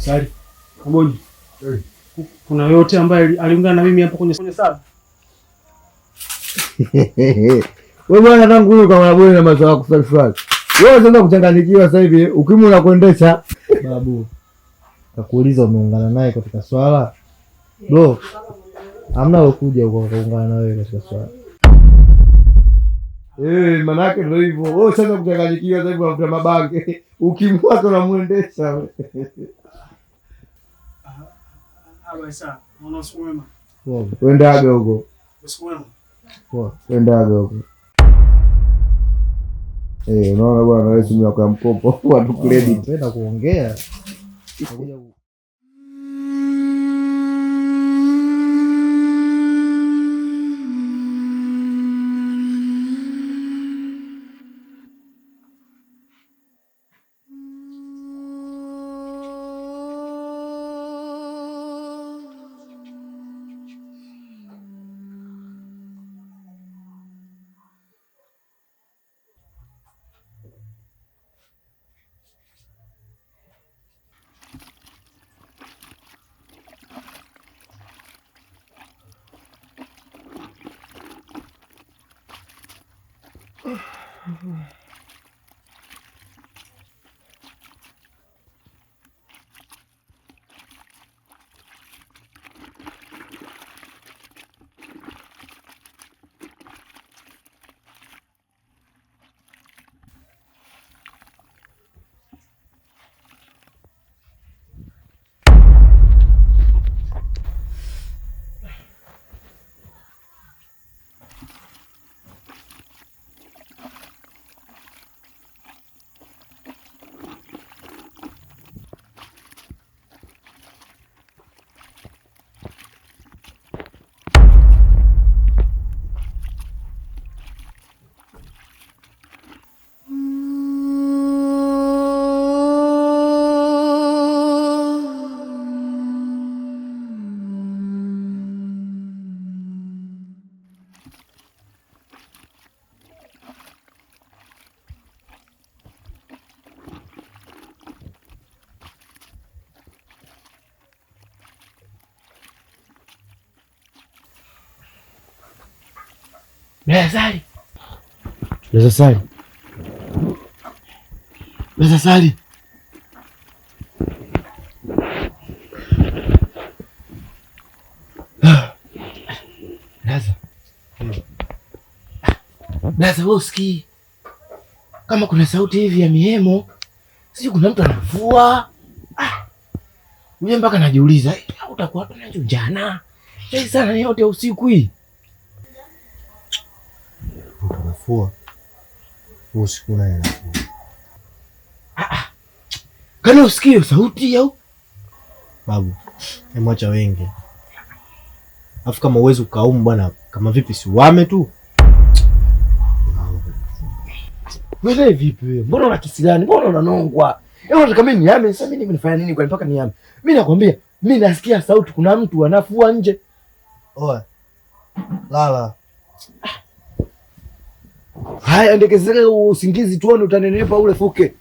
Sali. Kuboji. Kuna yote ambaye aliungana na mimi hapo kwenye sala. Wewe bwana tangu huyu kama bwana na mazao kusali. Wewe unataka kuchanganyikiwa sasa hivi ukimwi unakuendesha. Babu. Nakuuliza umeungana naye katika swala? Bro. Hamna ukuja huko kuungana na wewe katika swala. Manake ndio hivyo. Wewe sasa kuchanganyikiwa sasa hivi unafuta mabange. Ukimwi wako unamuendesha. Sawa, mwana usikwema. Wendaga huko. Usikwema. Wendaga huko. Unaona bwana wewe simu yako ya mkopo watu credit. Napenda kuongea. Sali. Wewe usikii kama kuna sauti hivi ya mihemo, sio kuna mtu anavua. Mimi mpaka najiuliza, utakuwa tunacho jana. Sana ni yote usiku hii. Unafua. Usiku na yanafua. Kana usikii sauti au? Babu, mwacha wengi. Afu kama uwezo ukaumu bwana, kama vipi si uame tu? Wewe vipi wewe? Mbona una kisilani? Mbona unanongwa? Unataka mimi niame? Sasa mimi nifanya nini kwa mpaka niame? Mimi nakwambia, mimi nasikia sauti kuna mtu anafua nje. Oe. Lala. Haya, endekezele usingizi tuone utanenepa ule fuke.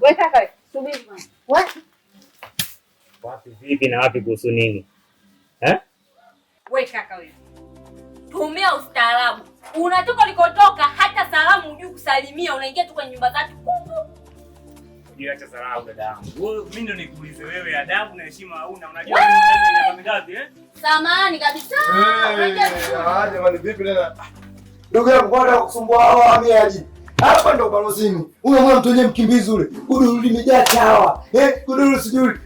Wewe kaka, subiri bwana. Wapi? Wapi vipi na wapi kuhusu nini? Wewe kaka wewe. Tumia ustaarabu. Unatoka ulikotoka hata salamu hujui kusalimia, unaingia tu kwenye nyumba zatu. Acha salamu dadangu. Wewe mimi ndo nikuulize wewe adabu na heshima hauna. Unajua mimi ndani ya mingapi Samahani kabisa. Jamani vipi tena? Ndugu yangu bwana kusumbua hawa wahamiaji. Hapa ndo balozini. Unamwona mtu wenyewe mkimbizi ule. Guduru limejaa chawa. Guduru sijui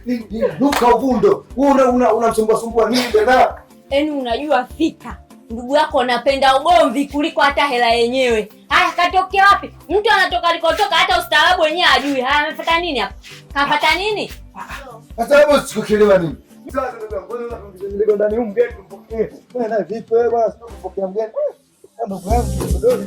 nuka uvundo. Wewe unamsumbua sumbua nini dada? Yaani unajua fika. Ndugu yako anapenda ugomvi kuliko hata hela yenyewe. Haya katokea wapi? Mtu anatoka alikotoka hata ustaarabu wenyewe ajui. Haya amefuata nini hapa? Kapata nini? Sasa hebu sikuelewa nini? Sasa ndio ndani huko mgeni tumpokee. Bwana vipi wewe bwana tumpokea mgeni? Ndugu yangu kidogo.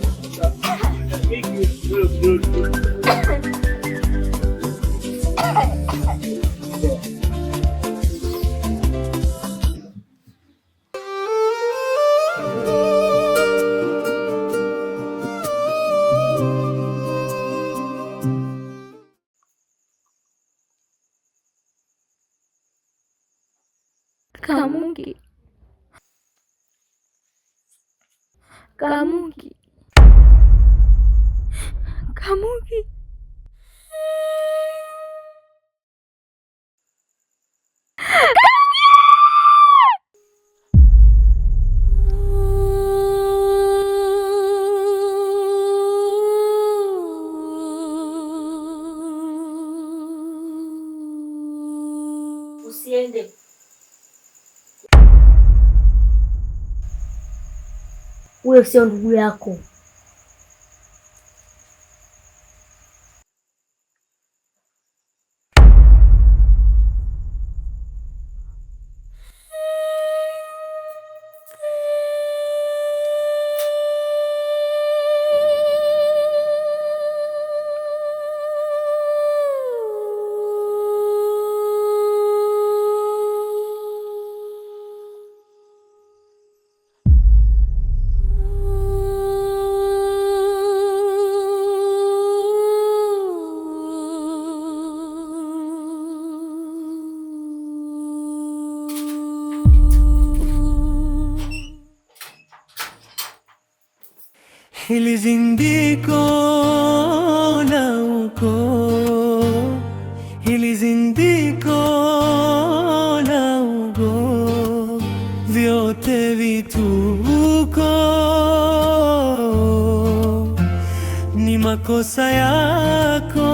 Kamungi. Kamungi. Kamungi. Usiende. Wewe sio ndugu yako. Hili zindiko la uko, hili zindiko la ugo, vyote vituko ni makosa yako.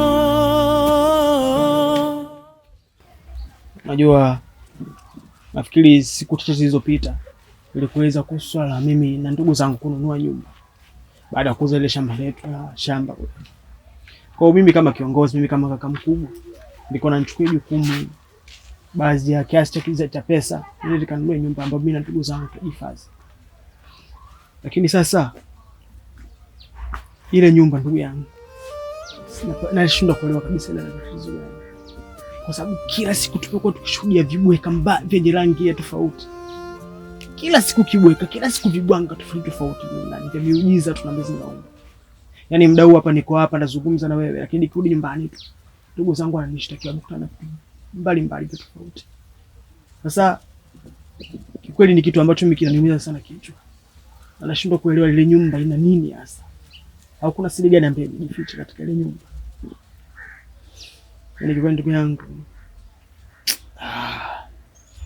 Najua nafikiri siku chache zilizopita ilikueleza kuhusu swala la mimi na ndugu zangu kununua nyumba baada ya kuuza ile shamba letu la shamba. Kwa hiyo mimi kama kiongozi, mimi kama kaka mkubwa, nilikuwa nachukua jukumu baadhi ya kiasi cha pesa ili nikanunue nyumba ambayo mimi na ndugu zangu tuhifadhi. Lakini sasa ile nyumba, ndugu yangu, nashindwa kuelewa kabisa ile tatizo gani. Kwa sababu kila siku tumekuwa tukishuhudia vibweka vyenye rangi ya tofauti. Kila siku kibweka, kila siku vibwanga tofauti ndani ya miujiza tunamezinaomba. Yaani mdau hapa niko hapa nazungumza na wewe, lakini nikirudi nyumbani tu ndugu zangu wananishtakia mkutano mbali tofauti. Sasa kikweli ni kitu ambacho mimi kinaniumiza sana kichwa. Nashindwa kuelewa ile nyumba ina nini hasa. Au kuna siri gani ambayo imejificha katika ile nyumba? Yaani kikweli ndugu yangu,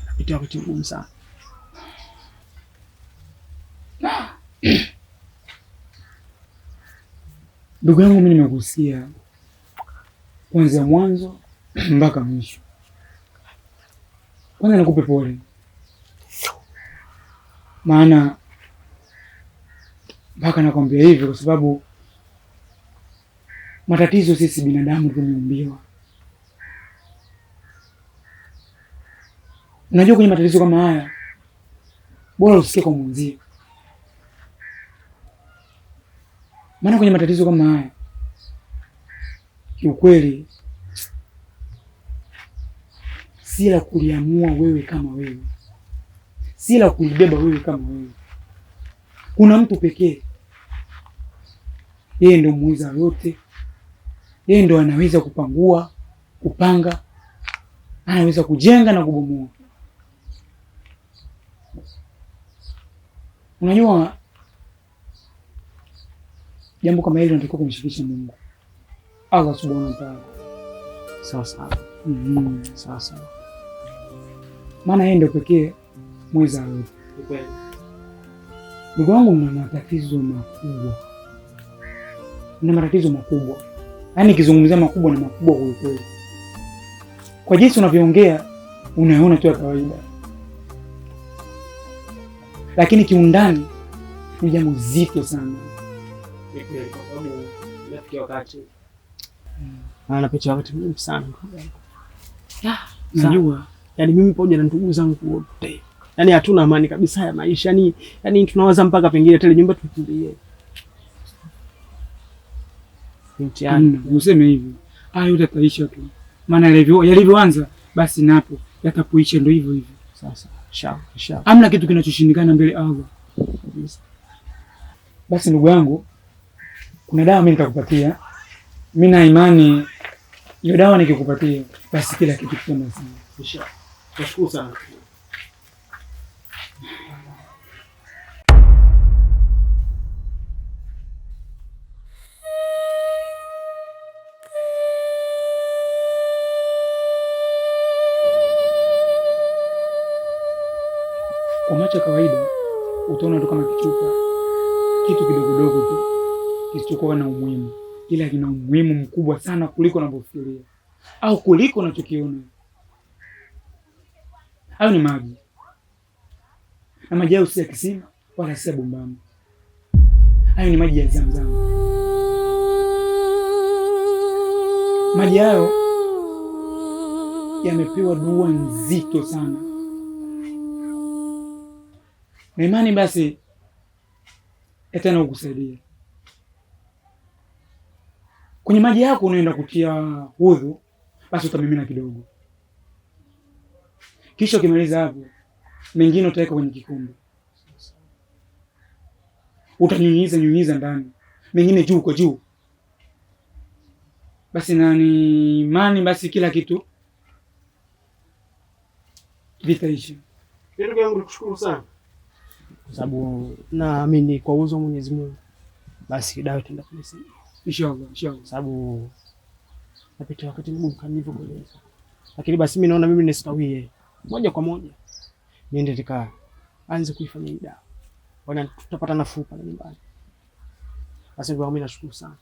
napitia wakati mgumu sana. Ndugu yangu, mimi nimekuhusia kuanzia mwanzo mpaka mwisho. Kwanza nikupe pole, maana mpaka nakwambia hivyo kwa sababu matatizo sisi binadamu tumeumbiwa. Unajua kwenye matatizo kama haya bora usikie kwa mwenzio. Maana kwenye matatizo kama haya kiukweli si la kuliamua wewe kama wewe, si la kulibeba wewe kama wewe. Kuna mtu pekee, yeye ndio muweza yote, Yeye ndo anaweza kupangua, kupanga, anaweza kujenga na kubomoa. Unajua jambo kama hili unatakiwa kumshirikisha Mungu, Allah subhanahu wa ta'ala. Sawa sawa. Sawa sawa. Maana yeye ndio pekee mweza yote. Ni kweli. Ndugu wangu, mna matatizo makubwa. Mna matatizo makubwa. Yaani kizungumzia makubwa na makubwa kwa kweli. Kwa jinsi unavyoongea unaona tu ya kawaida. Lakini kiundani ni jambo zito sana. Ni kweli kwa sababu nafikia wakati anapitia wakati mgumu sana. Najua. Yaani mimi pamoja na ndugu zangu wote. Yaani hatuna amani kabisa ya maisha. Yaani tunawaza mpaka pengine tele nyumba tukimbie. Useme hivi. Haya yote yataisha tu. Maana yalivyoanza basi napo yatapoisha ndio hivyo hivyo. Sasa inshallah. Hamna kitu kinachoshindikana mbele Allah. Basi ndugu yangu, kuna dawa mimi nitakupatia. Mimi na imani hiyo dawa nikikupatia basi kila kitu kitaenda sawa. Inshallah. Nashukuru sana. Kwa macho ya kawaida utaona tu kama kichupa, kitu kidogo tu kisichokuwa na umuhimu, ila kina umuhimu mkubwa sana kuliko unavyofikiria au kuliko unachokiona. Hayo ni maji, na maji hayo si ya kisima wala si ya bombani. Hayo ni maji ya Zamzam. Maji hayo yamepewa dua nzito sana na imani, basi yatana kukusaidia. Kwenye maji yako unaenda kutia udhu, basi utamimina kidogo, kisha ukimaliza hapo mengine utaweka kwenye kikombe, utanyunyiza ndani, mengine juu kwa juu. Basi nani imani, basi kila kitu vitaisha. Ndugu yangu nikushukuru sana. Kwa sababu naamini kwa uwezo wa Mwenyezi Mungu basi dawa itaenda kunisaidia. Inshallah. Sababu napitia wakati mgumu kama nilivyokueleza. Lakini basi mimi naona mimi nisikawie. Moja kwa moja niende anze kuifanya hii dawa. Bwana tutapata nafuu pale nyumbani. Basi ndio mimi nashukuru sana.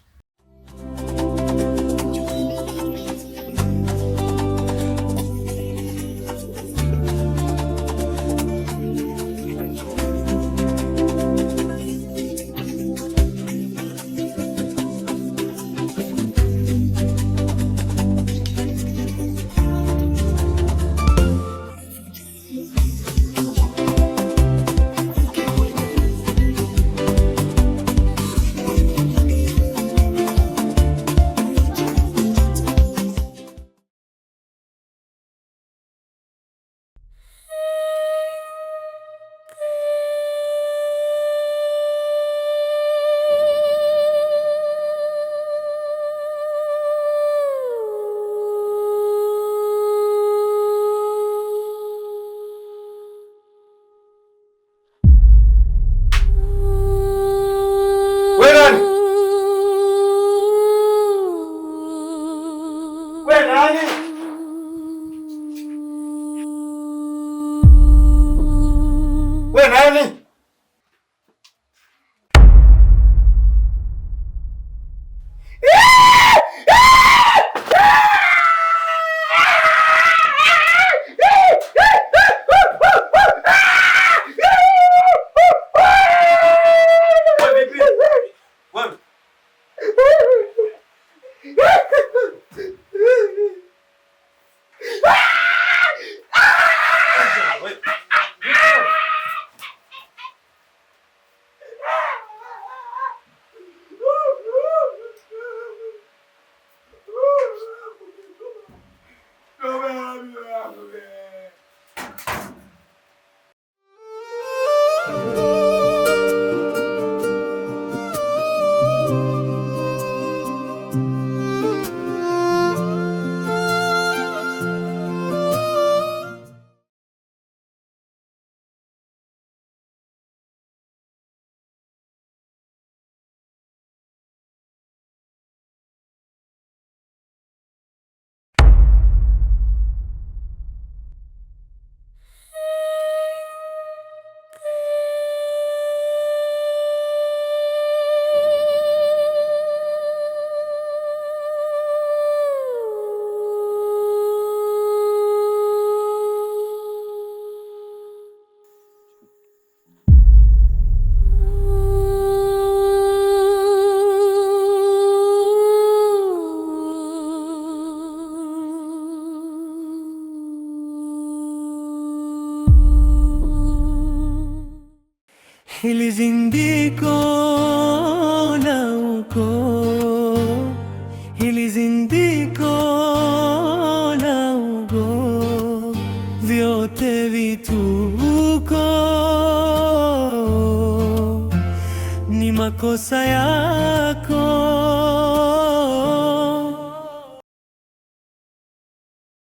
hili zindiko la ukoo, hili zindiko la ukoo, vyote vituko ni makosa yako.